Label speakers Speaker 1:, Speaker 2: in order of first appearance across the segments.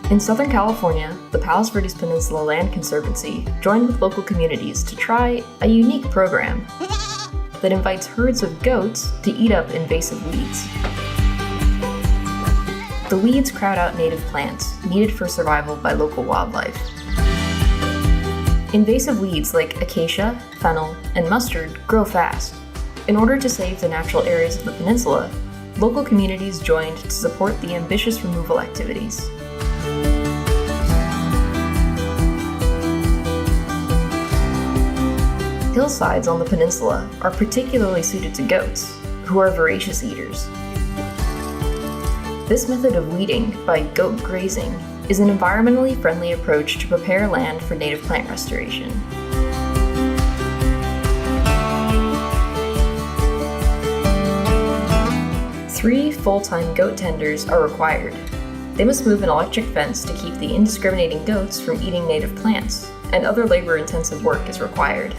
Speaker 1: In Southern California, the Palos Verdes Peninsula Land Conservancy joined with local communities to try a unique program that invites herds of goats to eat up invasive weeds. The weeds crowd out native plants needed for survival by local wildlife. Invasive weeds like acacia, fennel, and mustard grow fast. In order to save the natural areas of the peninsula, local communities joined to support the ambitious removal activities. Hillsides on the peninsula are particularly suited to goats, who are voracious eaters. This method of weeding by goat grazing is an environmentally friendly approach to prepare land for native plant restoration. Three full-time goat tenders are required. They must move an electric fence to keep the indiscriminating goats from eating native plants, and other labor-intensive work is required.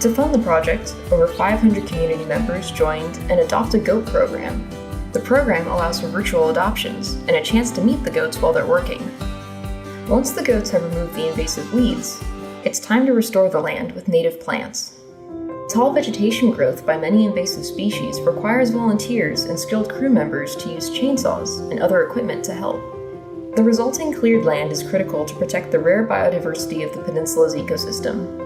Speaker 1: To fund the project, over 500 community members joined an Adopt a Goat program. The program allows for virtual adoptions and a chance to meet the goats while they're working. Once the goats have removed the invasive weeds, it's time to restore the land with native plants. Tall vegetation growth by many invasive species requires volunteers and skilled crew members to use chainsaws and other equipment to help. The resulting cleared land is critical to protect the rare biodiversity of the peninsula's ecosystem.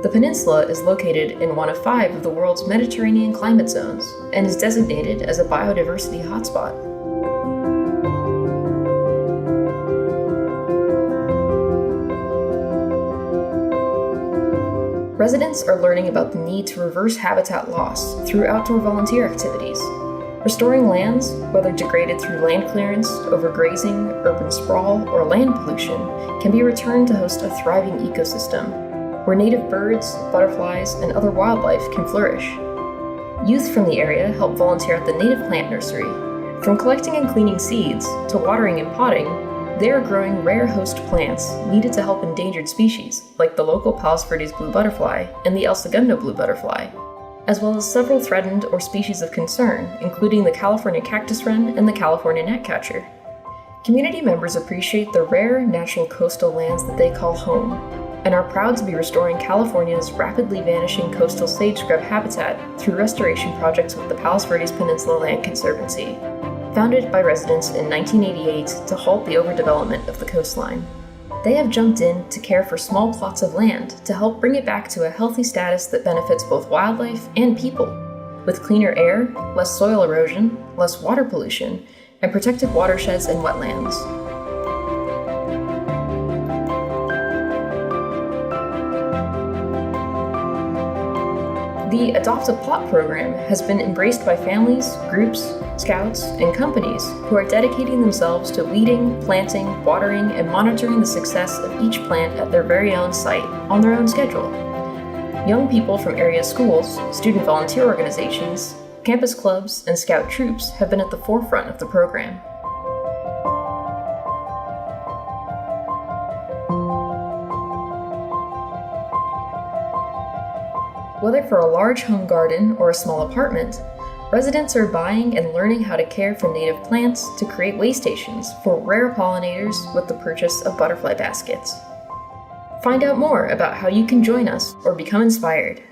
Speaker 1: The peninsula is located in one of 5 of the world's Mediterranean climate zones and is designated as a biodiversity hotspot. Residents are learning about the need to reverse habitat loss through outdoor volunteer activities. Restoring lands, whether degraded through land clearance, overgrazing, urban sprawl, or land pollution, can be returned to host a thriving ecosystem where native birds, butterflies, and other wildlife can flourish. Youth from the area help volunteer at the native plant nursery. From collecting and cleaning seeds to watering and potting, they are growing rare host plants needed to help endangered species like the local Palos Verdes blue butterfly and the El Segundo blue butterfly, as well as several threatened or species of concern, including the California cactus wren and the California gnatcatcher. Community members appreciate the rare natural coastal lands that they call home, and are proud to be restoring California's rapidly vanishing coastal sage scrub habitat through restoration projects with the Palos Verdes Peninsula Land Conservancy, founded by residents in 1988 to halt the overdevelopment of the coastline. They have jumped in to care for small plots of land to help bring it back to a healthy status that benefits both wildlife and people, with cleaner air, less soil erosion, less water pollution, and protected watersheds and wetlands. The Adopt a Plot program has been embraced by families, groups, scouts, and companies who are dedicating themselves to weeding, planting, watering, and monitoring the success of each plant at their very own site on their own schedule. Young people from area schools, student volunteer organizations, campus clubs, and scout troops have been at the forefront of the program. Whether for a large home garden or a small apartment, residents are buying and learning how to care for native plants to create way stations for rare pollinators with the purchase of butterfly baskets. Find out more about how you can join us or become inspired.